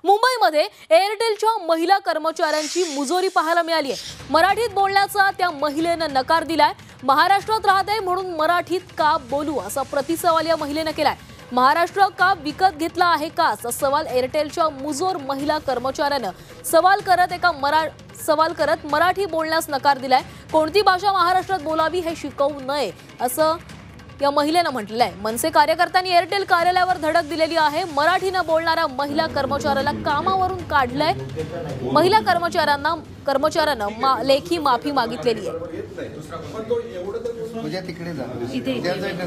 मुंबईमध्ये एअरटेलच्या महिला कर्मचाऱ्यांची मुजोरी पाहायला मिळाली आहे। मराठीत बोलण्याचा त्या महिलेनं नकार दिलाय। महाराष्ट्रात राहते म्हणून मराठीत का बोलू असा प्रतिसवाल या महिलेनं केलाय। महाराष्ट्र का विकत घेतला आहे का असा सवाल एअरटेलच्या मुजोर महिला कर्मचाऱ्यानं सवाल करत मराठी बोलण्यास नकार दिलाय। कोणती भाषा महाराष्ट्रात बोलावी हे शिकवू नये असं या महिलेनं म्हटलंय। मनसे कार्यकर्त्यांनी एअरटेल कार्यालयावर धडक दिलेली आहे। मराठीनं बोलणाऱ्या महिला कर्मचाऱ्याला कामावरून काढलंय। महिला कर्मचाऱ्यानं लेखी माफी मागितलेली आहे।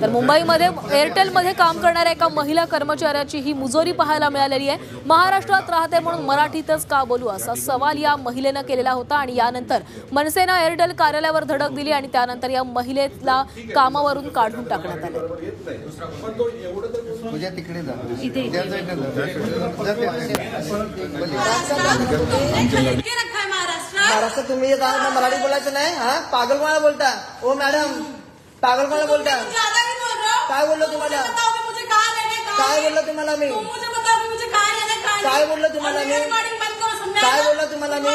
तर मुंबईमध्ये एअरटेलमध्ये काम करणाऱ्या एका महिला कर्मचाऱ्याची ही मुजोरी पाहायला मिळालेली आहे। महाराष्ट्रात राहते म्हणून मराठीतच का बोलू असा सवाल या महिलेनं केलेला होता आणि यानंतर मनसेनं एअरटेल कार्यालयावर धडक दिली आणि त्यानंतर या महिलेला कामावरून काढून टाकण्यात आलं। महाराष्ट्र तुम्ही मराठी बोलायचं नाही। हा पागल कोणाला बोलता? ओ मॅडम पागल कोणाला बोलता? काय बोललो तुम्हाला? काय बोललो तुम्हाला मी? काय बोललो तुम्हाला मी? काय बोललो तुम्हाला मी?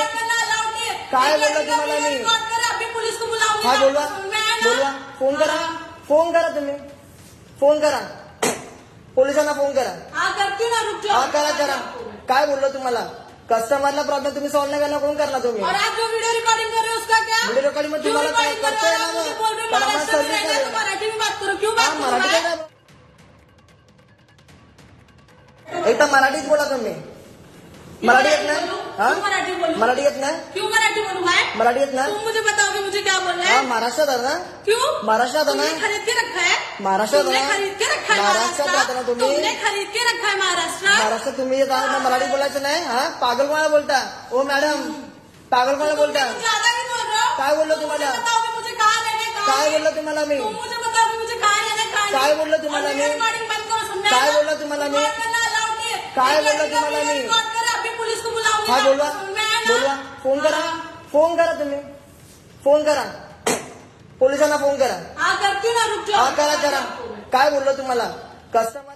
काय बोललो तुम्हाला मी? हा बोलवा बोलवा। फोन करा तुम्ही फोन करा पोलिसांना फोन करा। हा करा। काय बोललो तुम्हाला? कस्टमरला प्रॉब्लेम तुम्ही सॉल्व नाही करणार, कोण करणार तुम्ही? और आप जो वीडियो रिकॉर्डिंग कर रहे हो उसका क्या? वीडियो रिकॉर्डिंग में तुम्हाला काय करते है ना? मराठी में बात करो। क्यों बात मराठी एक तर मराठीच बोला तुम्ही। मराठी येत नाही? मराठी येत नाही? क्यों मराठी बोलूं मैं? मराठी येत नाही? तुम मुझे बताओगे मुझे क्या बोलना है? महाराष्ट्रात आहे ना? क्यों? महाराष्ट्रात आहे ना? खरीद के रखा है महाराष्ट्रात तुमने खरीद के रखा है। महाराष्ट्रात राहता ना तुम्ही? तुमने खरीद के रखा है महाराष्ट्र। महाराष्ट्र तुम्ही येत आहात ना? मराठी बोलायचं नाही। हा पागल कोणाला बोलता? ओ मॅडम पागल कोणाला बोलता? ज्यादा ही बोल रहे हो। काय बोललो तुम्हाला? बताओगे मुझे कहाँ लेने का? काय बोललो तुम्हाला मी? मुझे बताओगे मुझे कहाँ लेने का? काय बोललो तुम्हाला मी? रिकॉर्डिंग बंद करो। सुनना काय बोललो तुम्हाला मी? काय बोललो तुम्हाला मी? अभी पुलिस को बुलाऊंगी। हा बोलवा फोन करा तुम्ही फोन करा पोलिसांना फोन करा। हाँ करती हूँ ना, रुक जाओ। हा करा। काय बोललो तुम्हाला? कस्टमर